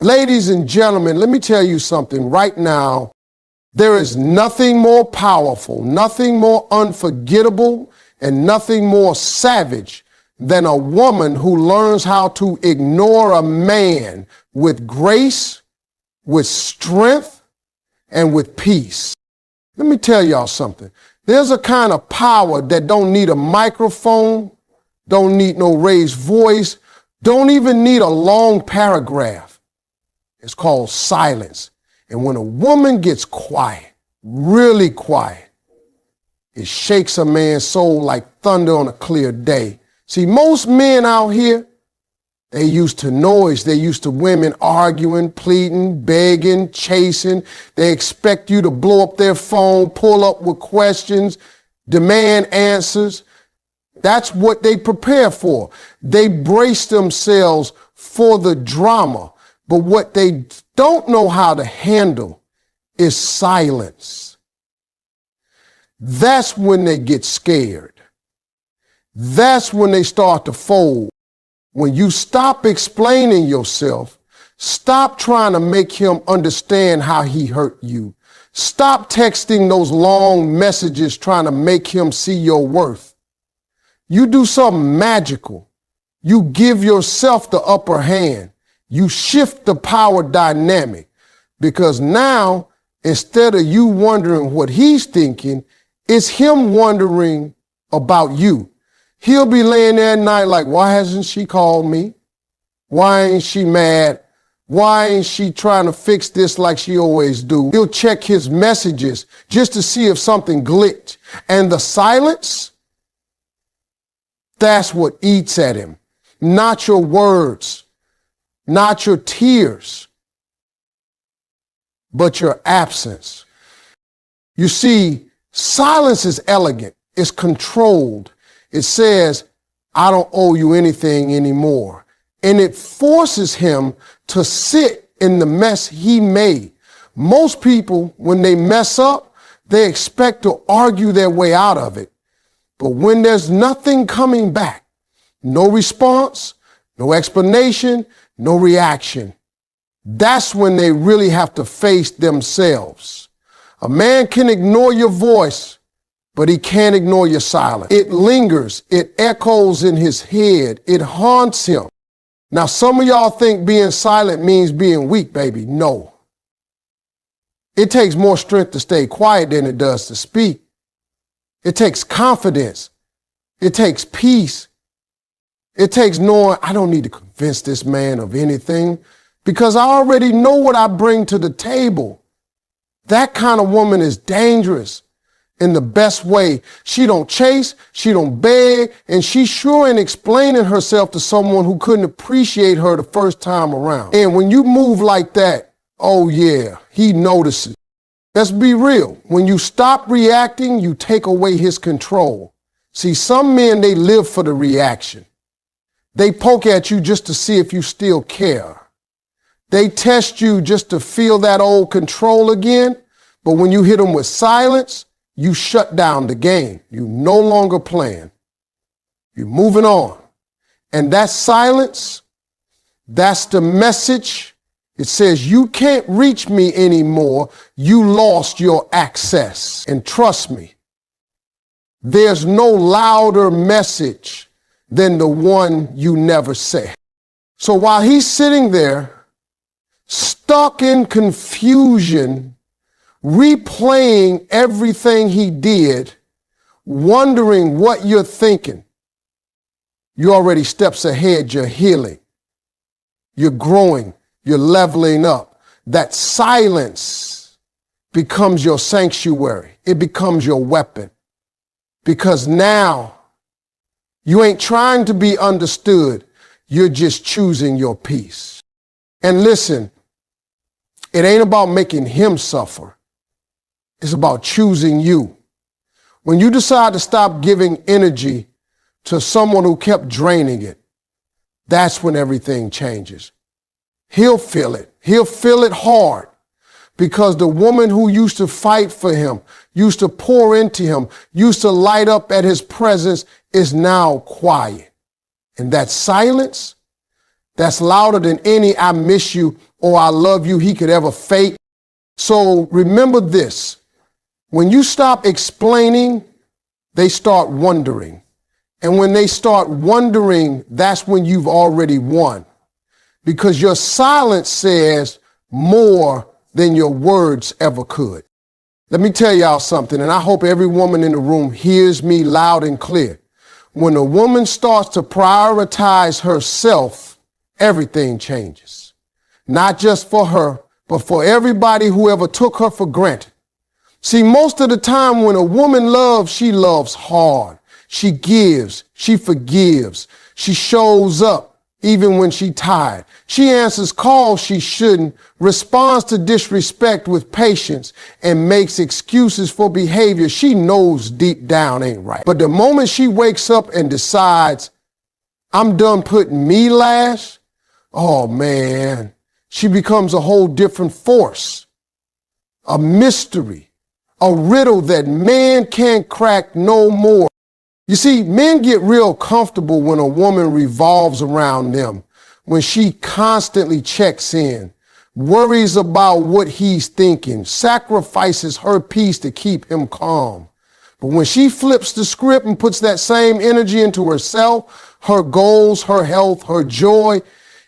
Ladies and gentlemen, let me tell you something right now. There is nothing more powerful, nothing more unforgettable, and nothing more savage than a woman who learns how to ignore a man with grace, with strength, and with peace. Let me tell y'all something. There's a kind of power that don't need a microphone, don't need no raised voice, don't even need a long paragraph. It's called silence. And when a woman gets quiet, really quiet, it shakes a man's soul like thunder on a clear day. See, most men out here, they used to noise. They used to women arguing, pleading, begging, chasing. They expect you to blow up their phone, pull up with questions, demand answers. That's what they prepare for. They brace themselves for the drama. But what they don't know how to handle is silence. That's when they get scared. That's when they start to fold. When you stop explaining yourself, stop trying to make him understand how he hurt you. Stop texting those long messages trying to make him see your worth. You do something magical. You give yourself the upper hand. You shift the power dynamic, because now, instead of you wondering what he's thinking, it's him wondering about you. He'll be laying there at night like, why hasn't she called me? Why ain't she mad? Why ain't she trying to fix this like she always do? He'll check his messages just to see if something glitched. And the silence, that's what eats at him. Not your words, not your tears, but your absence. You see, silence is elegant. It's controlled. It says, I don't owe you anything anymore. And it forces him to sit in the mess he made. Most people, when they mess up, they expect to argue their way out of it. But when there's nothing coming back, no response, no explanation, no reaction, that's when they really have to face themselves. A man can ignore your voice, but he can't ignore your silence. It lingers. It echoes in his head. It haunts him. Now, some of y'all think being silent means being weak, baby. No. It takes more strength to stay quiet than it does to speak. It takes confidence. It takes peace. It takes knowing I don't need to convince this man of anything because I already know what I bring to the table. That kind of woman is dangerous. In the best way. She don't chase, she don't beg, and she sure ain't explaining herself to someone who couldn't appreciate her the first time around. And when you move like that, oh yeah, he notices. Let's be real. When you stop reacting, you take away his control. See, some men, they live for the reaction. They poke at you just to see if you still care. They test you just to feel that old control again. But when you hit them with silence, you shut down the game. You no longer playing. You're moving on. And that silence, that's the message. It says, you can't reach me anymore. You lost your access. And trust me, there's no louder message than the one you never said. So while he's sitting there, stuck in confusion, replaying everything he did, wondering what you're thinking, you're already steps ahead. You're healing. You're growing. You're leveling up. That silence becomes your sanctuary. It becomes your weapon. Because now you ain't trying to be understood. You're just choosing your peace. And listen, it ain't about making him suffer. It's about choosing you. When you decide to stop giving energy to someone who kept draining it, that's when everything changes. He'll feel it. He'll feel it hard because the woman who used to fight for him, used to pour into him, used to light up at his presence is now quiet. And that silence, that's louder than any I miss you or I love you he could ever fake. So remember this, when you stop explaining, they start wondering. And when they start wondering, that's when you've already won. Because your silence says more than your words ever could. Let me tell y'all something, and I hope every woman in the room hears me loud and clear. When a woman starts to prioritize herself, everything changes. Not just for her, but for everybody who ever took her for granted. See, most of the time when a woman loves, she loves hard. She gives, she forgives, she shows up even when she's tired. She answers calls she shouldn't, responds to disrespect with patience, and makes excuses for behavior she knows deep down ain't right. But the moment she wakes up and decides, I'm done putting me last, oh man, she becomes a whole different force, a mystery, a riddle that man can't crack no more. You see, men get real comfortable when a woman revolves around them, when she constantly checks in, worries about what he's thinking, sacrifices her peace to keep him calm. But when she flips the script and puts that same energy into herself, her goals, her health, her joy,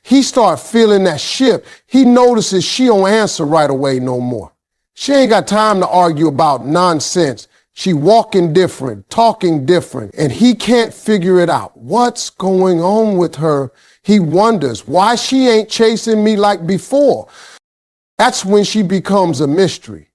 he starts feeling that shift. He notices she don't answer right away no more. She ain't got time to argue about nonsense. She walking different, talking different, and he can't figure it out. What's going on with her? He wonders why she ain't chasing me like before. That's when she becomes a mystery.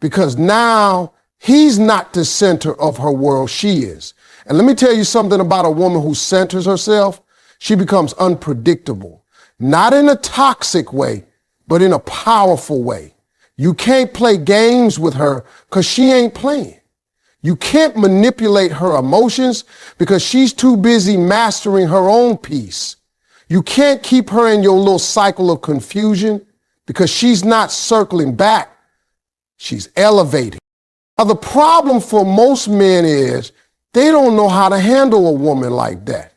Because now he's not the center of her world, she is. And let me tell you something about a woman who centers herself. She becomes unpredictable, not in a toxic way, but in a powerful way. You can't play games with her because she ain't playing. You can't manipulate her emotions because she's too busy mastering her own peace. You can't keep her in your little cycle of confusion because she's not circling back. She's elevating. Now, the problem for most men is they don't know how to handle a woman like that.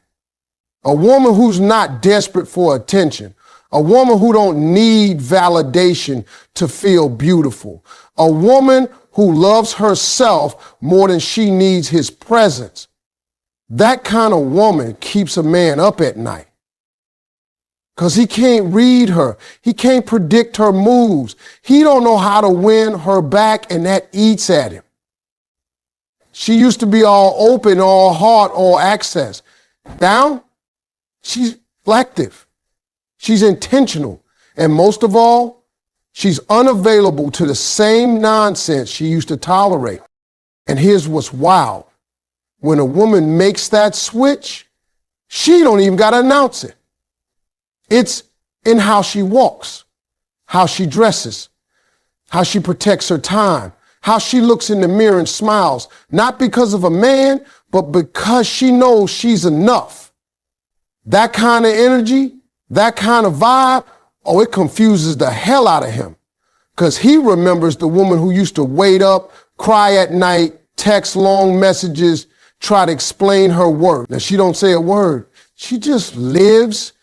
A woman who's not desperate for attention. A woman who don't need validation to feel beautiful. A woman who loves herself more than she needs his presence. That kind of woman keeps a man up at night. Because he can't read her. He can't predict her moves. He don't know how to win her back, and that eats at him. She used to be all open, all heart, all access. Now, she's selective. She's intentional. And most of all, she's unavailable to the same nonsense she used to tolerate. And here's what's wild. When a woman makes that switch, she don't even got to announce it. It's in how she walks, how she dresses, how she protects her time, how she looks in the mirror and smiles, not because of a man, but because she knows she's enough. That kind of energy, that kind of vibe, oh, it confuses the hell out of him. Because he remembers the woman who used to wait up, cry at night, text long messages, try to explain her worth. Now, she don't say a word. She just lives.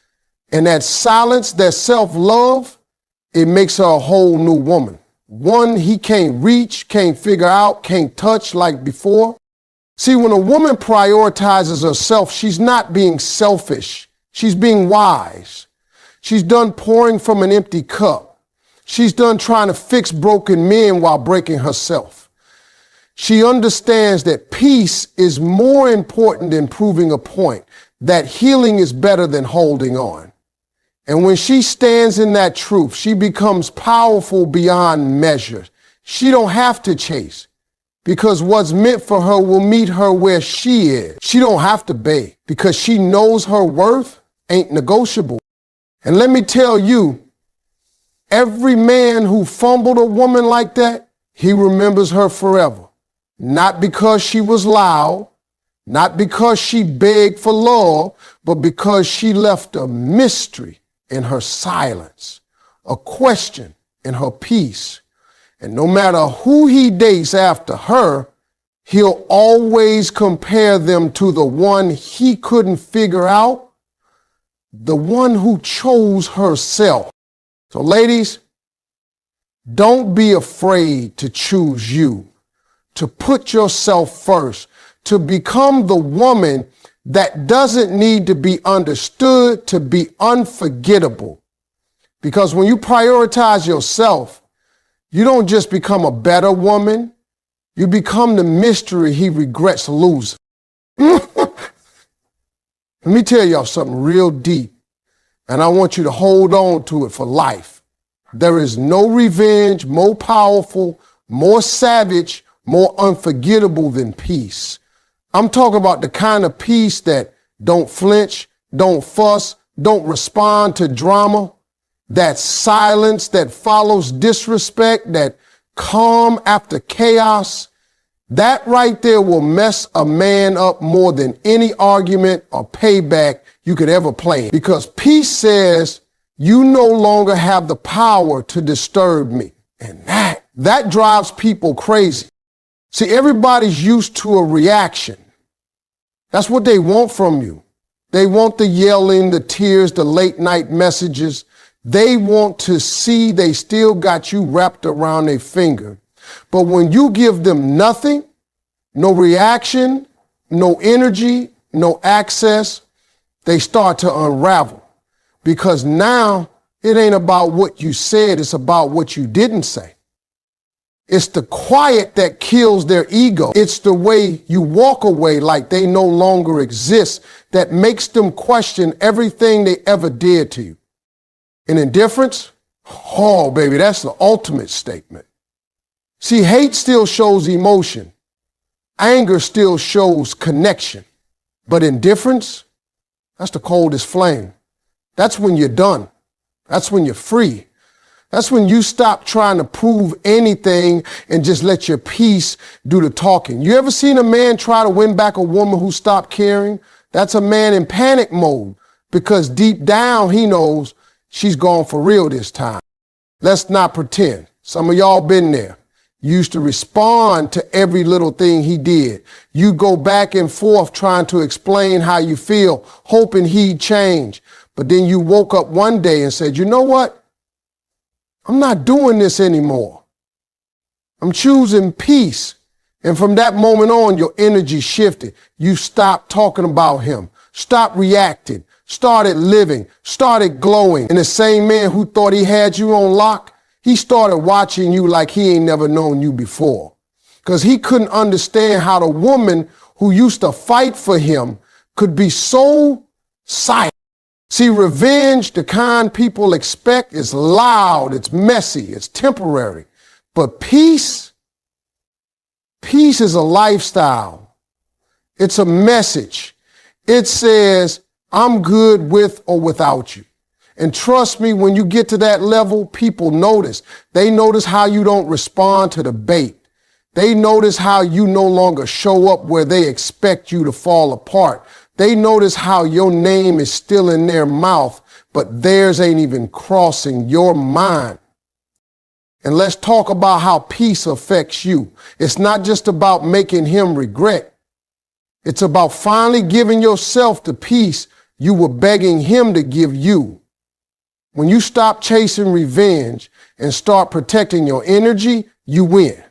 And that silence, that self-love, it makes her a whole new woman. One he can't reach, can't figure out, can't touch like before. See, when a woman prioritizes herself, she's not being selfish. She's being wise. She's done pouring from an empty cup. She's done trying to fix broken men while breaking herself. She understands that peace is more important than proving a point, that healing is better than holding on. And when she stands in that truth, she becomes powerful beyond measure. She don't have to chase because what's meant for her will meet her where she is. She don't have to beg because she knows her worth ain't negotiable. And let me tell you, every man who fumbled a woman like that, he remembers her forever. Not because she was loud, not because she begged for love, but because she left a mystery in her silence, a question in her peace. And no matter who he dates after her, he'll always compare them to the one he couldn't figure out, the one who chose herself. So ladies, don't be afraid to choose you, to put yourself first, to become the woman that doesn't need to be understood, to be unforgettable. Because when you prioritize yourself, you don't just become a better woman, you become the mystery he regrets losing. Let me tell y'all something real deep, and I want you to hold on to it for life. There is no revenge more powerful, more savage, more unforgettable than peace. I'm talking about the kind of peace that don't flinch, don't fuss, don't respond to drama, that silence that follows disrespect, that calm after chaos. That right there will mess a man up more than any argument or payback you could ever plan. Because peace says you no longer have the power to disturb me. And that drives people crazy. See, everybody's used to a reaction. That's what they want from you. They want the yelling, the tears, the late night messages. They want to see they still got you wrapped around their finger. But when you give them nothing, no reaction, no energy, no access, they start to unravel. Because now it ain't about what you said, it's about what you didn't say. It's the quiet that kills their ego. It's the way you walk away like they no longer exist that makes them question everything they ever did to you. And indifference? Oh, baby, that's the ultimate statement. See, hate still shows emotion. Anger still shows connection. But indifference? That's the coldest flame. That's when you're done. That's when you're free. That's when you stop trying to prove anything and just let your peace do the talking. You ever seen a man try to win back a woman who stopped caring? That's a man in panic mode because deep down he knows she's gone for real this time. Let's not pretend. Some of y'all been there. You used to respond to every little thing he did. You go back and forth trying to explain how you feel, hoping he'd change. But then you woke up one day and said, you know what? I'm not doing this anymore. I'm choosing peace. And from that moment on, your energy shifted. You stopped talking about him, stopped reacting, started living, started glowing. And the same man who thought he had you on lock, he started watching you like he ain't never known you before. Because he couldn't understand how the woman who used to fight for him could be so silent. See, revenge, the kind people expect, is loud, it's messy, it's temporary. But peace is a lifestyle. It's a message. It says, I'm good with or without you. And trust me, when you get to that level, people notice. They notice how you don't respond to the bait. They notice how you no longer show up where they expect you to fall apart. They notice how your name is still in their mouth, but theirs ain't even crossing your mind. And let's talk about how peace affects you. It's not just about making him regret. It's about finally giving yourself the peace you were begging him to give you. When you stop chasing revenge and start protecting your energy, you win.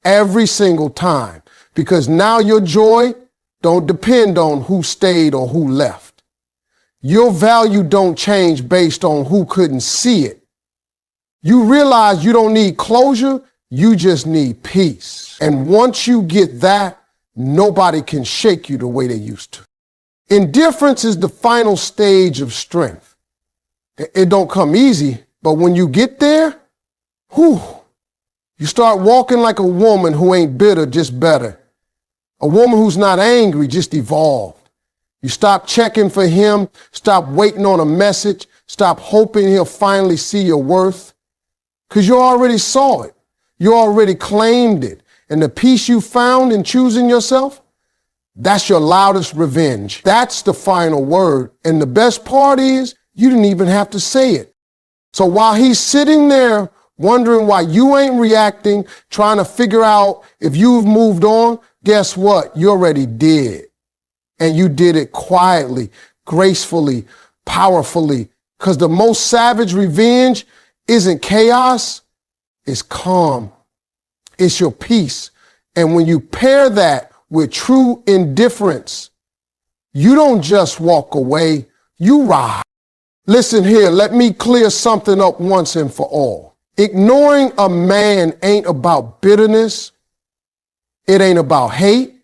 Every single time. Because now your joy don't depend on who stayed or who left. Your value don't change based on who couldn't see it. You realize you don't need closure, you just need peace. And once you get that, nobody can shake you the way they used to. Indifference is the final stage of strength. It don't come easy, but when you get there, you start walking like a woman who ain't bitter, just better. A woman who's not angry, just evolved. You stop checking for him, stop waiting on a message, stop hoping he'll finally see your worth. Because you already saw it. You already claimed it. And the peace you found in choosing yourself, that's your loudest revenge. That's the final word. And the best part is, you didn't even have to say it. So while he's sitting there wondering why you ain't reacting, trying to figure out if you've moved on, guess what? You already did. And you did it quietly, gracefully, powerfully. Because the most savage revenge isn't chaos, it's calm. It's your peace. And when you pair that with true indifference, you don't just walk away, you ride. Listen here, let me clear something up once and for all. Ignoring a man ain't about bitterness. It ain't about hate.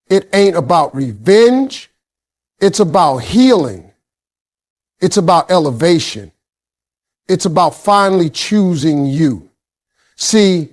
It ain't about revenge. It's about healing. It's about elevation. It's about finally choosing you. See,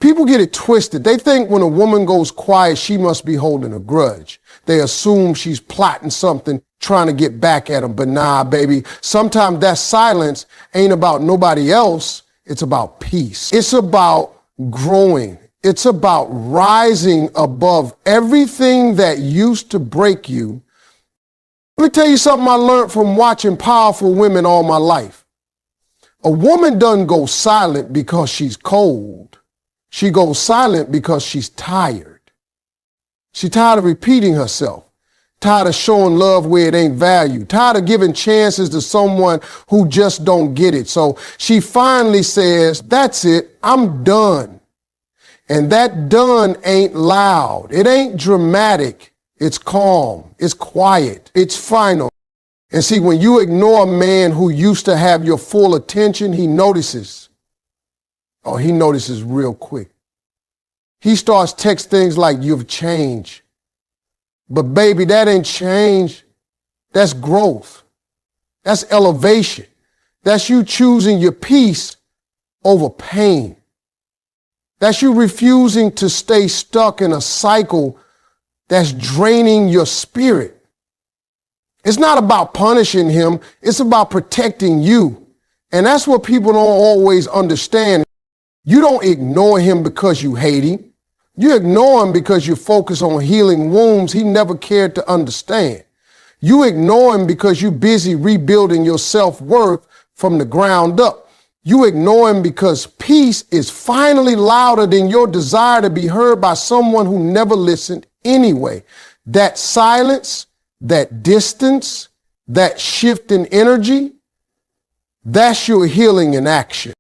people get it twisted. They think when a woman goes quiet, she must be holding a grudge. They assume she's plotting something, trying to get back at them. But nah, baby, sometimes that silence ain't about nobody else. It's about peace. It's about growing. It's about rising above everything that used to break you. Let me tell you something I learned from watching powerful women all my life. A woman doesn't go silent because she's cold. She goes silent because she's tired. She's tired of repeating herself, tired of showing love where it ain't valued, tired of giving chances to someone who just don't get it. So she finally says, that's it, I'm done. And that done ain't loud. It ain't dramatic. It's calm. It's quiet. It's final. And see, when you ignore a man who used to have your full attention, he notices. Oh, he notices real quick. He starts text things like, you've changed. But baby, that ain't change. That's growth. That's elevation. That's you choosing your peace over pain. That's you refusing to stay stuck in a cycle that's draining your spirit. It's not about punishing him. It's about protecting you. And that's what people don't always understand. You don't ignore him because you hate him. You ignore him because you focus on healing wounds he never cared to understand. You ignore him because you're busy rebuilding your self-worth from the ground up. You ignore him because peace is finally louder than your desire to be heard by someone who never listened anyway. That silence, that distance, that shift in energy, that's your healing in action.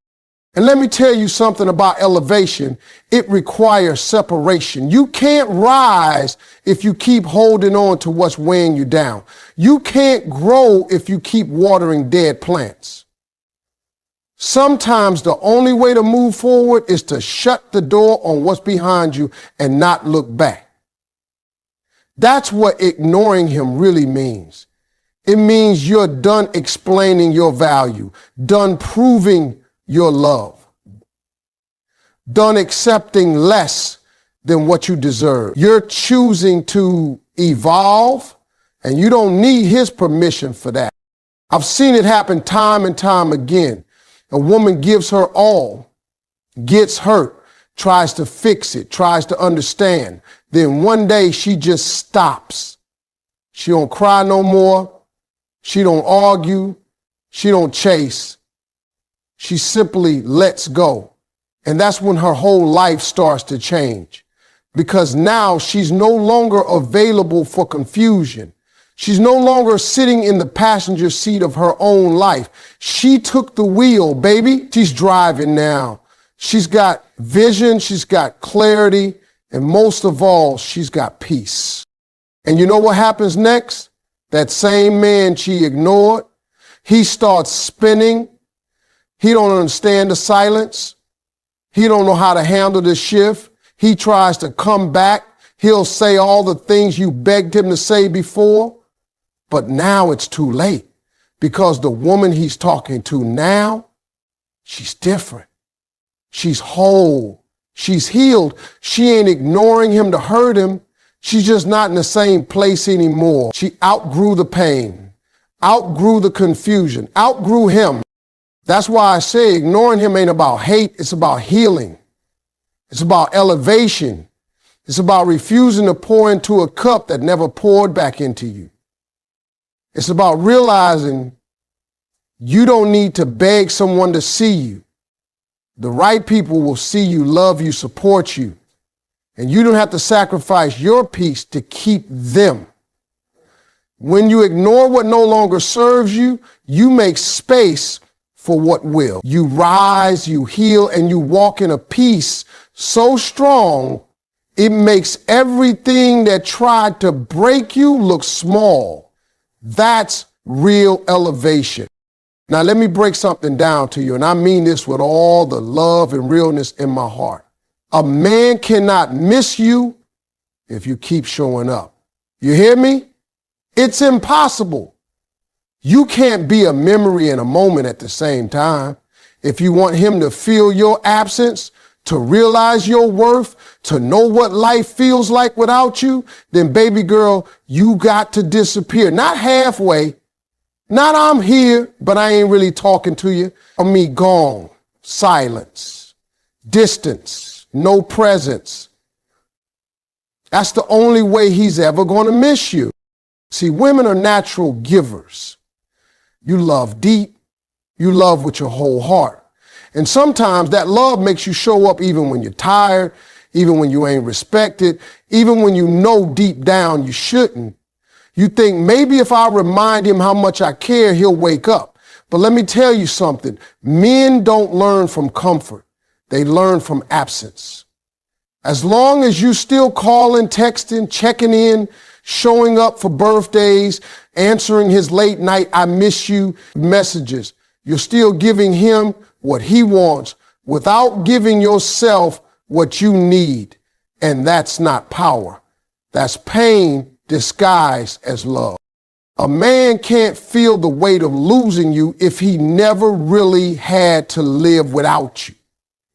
And let me tell you something about elevation. It requires separation. You can't rise if you keep holding on to what's weighing you down. You can't grow if you keep watering dead plants. Sometimes the only way to move forward is to shut the door on what's behind you and not look back. That's what ignoring him really means. It means you're done explaining your value, done proving your love, done accepting less than what you deserve. You're choosing to evolve, and you don't need his permission for that. I've seen it happen time and time again. A woman gives her all, gets hurt, tries to fix it, tries to understand. Then one day she just stops. She don't cry no more. She don't argue. She don't chase. She simply lets go. And that's when her whole life starts to change. Because now she's no longer available for confusion. She's no longer sitting in the passenger seat of her own life. She took the wheel, baby. She's driving now. She's got vision. She's got clarity. And most of all, she's got peace. And you know what happens next? That same man she ignored, he starts spinning. He don't understand the silence. He don't know how to handle the shift. He tries to come back. He'll say all the things you begged him to say before. But now it's too late, because the woman he's talking to now, she's different. She's whole. She's healed. She ain't ignoring him to hurt him. She's just not in the same place anymore. She outgrew the pain, outgrew the confusion, outgrew him. That's why I say ignoring him ain't about hate. It's about healing. It's about elevation. It's about refusing to pour into a cup that never poured back into you. It's about realizing you don't need to beg someone to see you. The right people will see you, love you, support you. And you don't have to sacrifice your peace to keep them. When you ignore what no longer serves you, you make space for what will. You rise, you heal, and you walk in a peace so strong, it makes everything that tried to break you look small. That's real elevation. Now, let me break something down to you, and I mean this with all the love and realness in my heart. A man cannot miss you if you keep showing up. You hear me? It's impossible. You can't be a memory and a moment at the same time. If you want him to feel your absence, to realize your worth, to know what life feels like without you, then baby girl, you got to disappear. Not halfway, not I'm here, but I ain't really talking to you. I mean, gone, silence, distance, no presence. That's the only way he's ever going to miss you. See, women are natural givers. You love deep, you love with your whole heart. And sometimes that love makes you show up even when you're tired, even when you ain't respected, even when you know deep down you shouldn't. You think maybe if I remind him how much I care, he'll wake up. But let me tell you something. Men don't learn from comfort. They learn from absence. As long as you still calling, texting, checking in, showing up for birthdays, answering his late night "I miss you" messages, you're still giving him what he wants without giving yourself what you need. And that's not power. That's pain disguised as love. A man can't feel the weight of losing you if he never really had to live without you.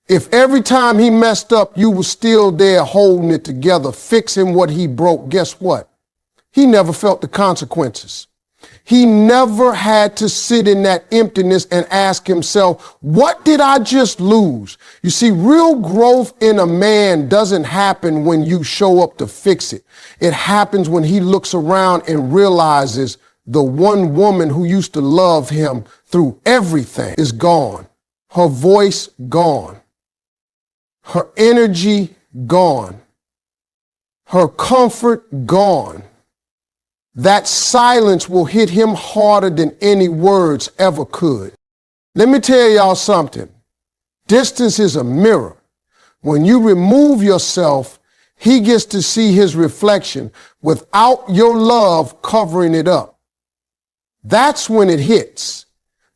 If every time he messed up, you were still there holding it together, fixing what he broke, guess what? He never felt the consequences. He never had to sit in that emptiness and ask himself, what did I just lose? You see, real growth in a man doesn't happen when you show up to fix it. It happens when he looks around and realizes the one woman who used to love him through everything is gone. Her voice gone. Her energy gone. Her comfort gone. That silence will hit him harder than any words ever could. Let me tell y'all something. Distance is a mirror. When you remove yourself, he gets to see his reflection without your love covering it up. That's when it hits.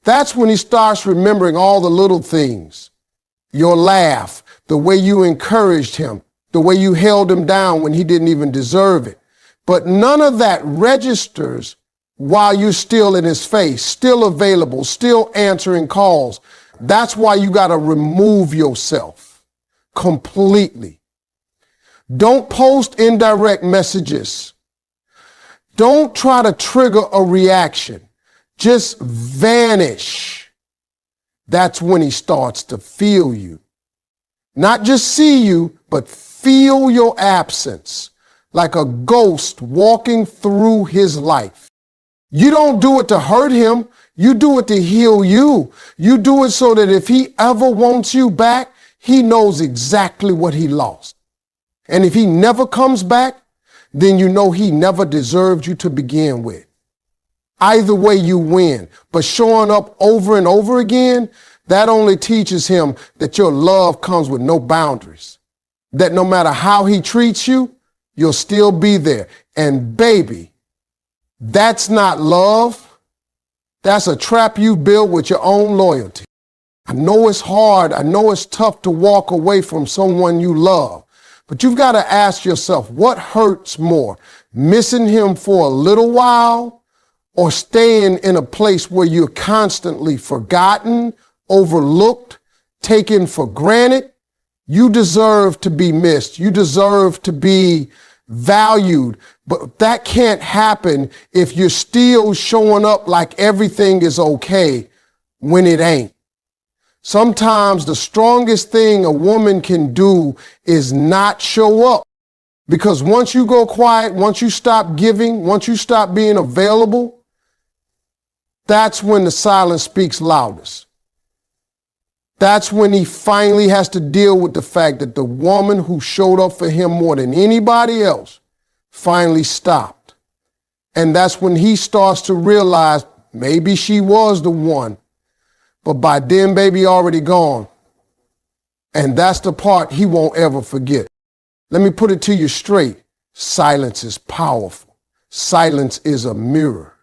That's when he starts remembering all the little things. Your laugh, the way you encouraged him, the way you held him down when he didn't even deserve it. But none of that registers while you're still in his face, still available, still answering calls. That's why you got to remove yourself completely. Don't post indirect messages. Don't try to trigger a reaction. Just vanish. That's when he starts to feel you. Not just see you, but feel your absence. Like a ghost walking through his life. You don't do it to hurt him. You do it to heal you. You do it so that if he ever wants you back, he knows exactly what he lost. And if he never comes back, then you know he never deserved you to begin with. Either way, you win. But showing up over and over again, that only teaches him that your love comes with no boundaries. That no matter how he treats you, you'll still be there. And baby, that's not love. That's a trap you built with your own loyalty. I know it's hard. I know it's tough to walk away from someone you love. But you've got to ask yourself, what hurts more? Missing him for a little while or staying in a place where you're constantly forgotten, overlooked, taken for granted? You deserve to be missed. You deserve to be valued. But that can't happen if you're still showing up like everything is okay when it ain't. Sometimes the strongest thing a woman can do is not show up. Because once you go quiet, once you stop giving, once you stop being available, that's when the silence speaks loudest. That's when he finally has to deal with the fact that the woman who showed up for him more than anybody else finally stopped. And that's when he starts to realize maybe she was the one, But by then, baby, already gone. And that's the part he won't ever forget. Let me put it to you straight. Silence is powerful. Silence is a mirror.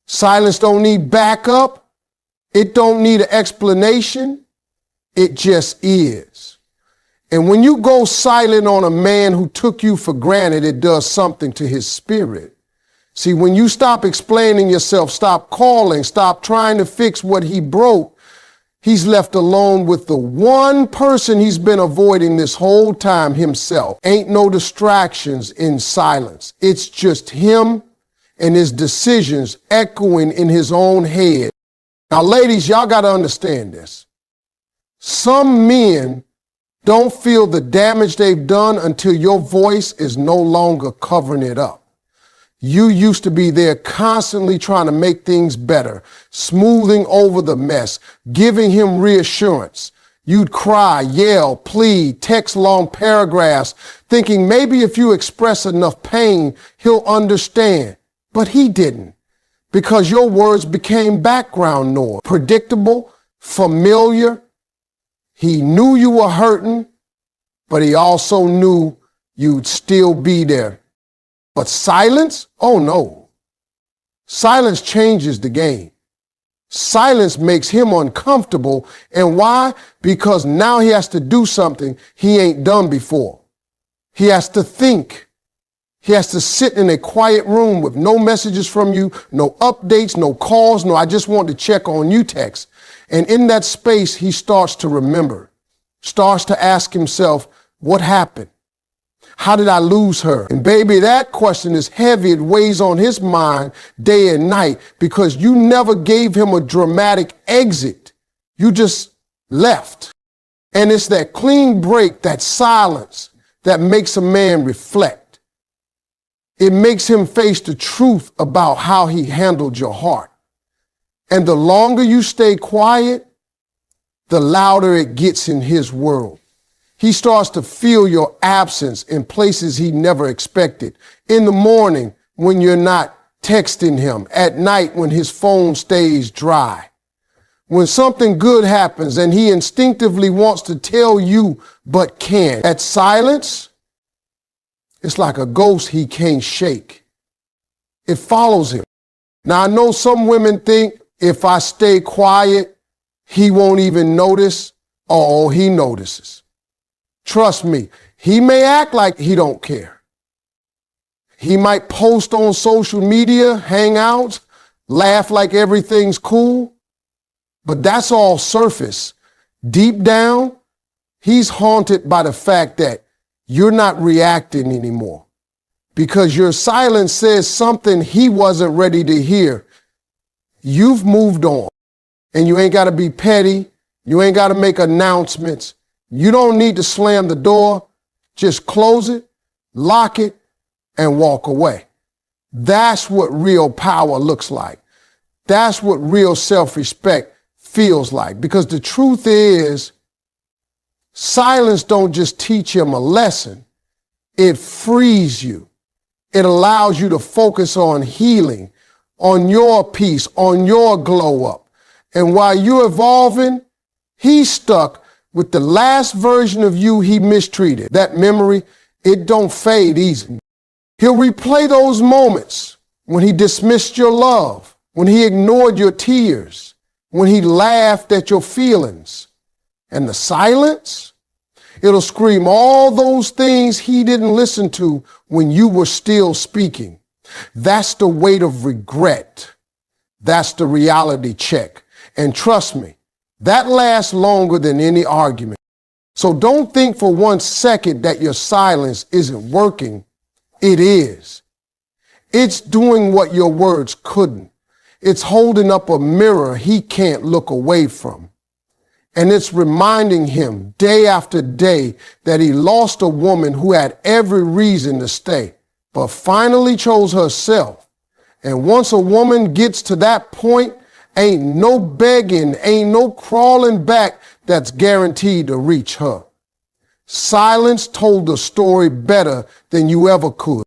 Silence don't need backup. It don't need an explanation. It just is. And when you go silent on a man who took you for granted, it does something to his spirit. See, when you stop explaining yourself, stop calling, stop trying to fix what he broke, he's left alone with the one person he's been avoiding this whole time, himself. Ain't no distractions in silence. It's just him and his decisions echoing in his own head. Now, ladies, y'all got to understand this. Some men don't feel the damage they've done until your voice is no longer covering it up. You used to be there constantly trying to make things better, smoothing over the mess, giving him reassurance. You'd cry, yell, plead, text long paragraphs, thinking maybe if you express enough pain, he'll understand. But he didn't, because your words became background noise, predictable, familiar. He knew you were hurting, but he also knew you'd still be there. But silence? Oh no. Silence changes the game. Silence makes him uncomfortable. And why? Because now he has to do something he ain't done before. He has to think. He has to sit in a quiet room with no messages from you, no updates, no calls, no I just want to check on you text. And in that space, he starts to remember, starts to ask himself, what happened? How did I lose her? And baby, that question is heavy. It weighs on his mind day and night because you never gave him a dramatic exit. You just left. And it's that clean break, that silence that makes a man reflect. It makes him face the truth about how he handled your heart. And the longer you stay quiet, the louder it gets in his world. He starts to feel your absence in places he never expected. In the morning when you're not texting him. At night when his phone stays dry. When something good happens and he instinctively wants to tell you but can't. That silence, it's like a ghost he can't shake. It follows him. Now I know some women think if I stay quiet, he won't even notice. Oh, he notices. Trust me, he may act like he don't care. He might post on social media, hang out, laugh like everything's cool, but that's all surface. Deep down, he's haunted by the fact that you're not reacting anymore because your silence says something he wasn't ready to hear. You've moved on and you ain't got to be petty. You ain't got to make announcements. You don't need to slam the door. Just close it, lock it, and walk away. That's what real power looks like. That's what real self-respect feels like. Because the truth is, silence don't just teach him a lesson. It frees you. It allows you to focus on healing, on your peace, on your glow up. And while you're evolving, he's stuck with the last version of you he mistreated. That memory, it don't fade easy. He'll replay those moments when he dismissed your love, when he ignored your tears, when he laughed at your feelings. And the silence, it'll scream all those things he didn't listen to when you were still speaking. That's the weight of regret. That's the reality check. And trust me, that lasts longer than any argument. So don't think for 1 second that your silence isn't working. It is. It's doing what your words couldn't. It's holding up a mirror he can't look away from. And it's reminding him day after day that he lost a woman who had every reason to stay, but finally chose herself. And once a woman gets to that point, ain't no begging, ain't no crawling back that's guaranteed to reach her. Silence told the story better than you ever could.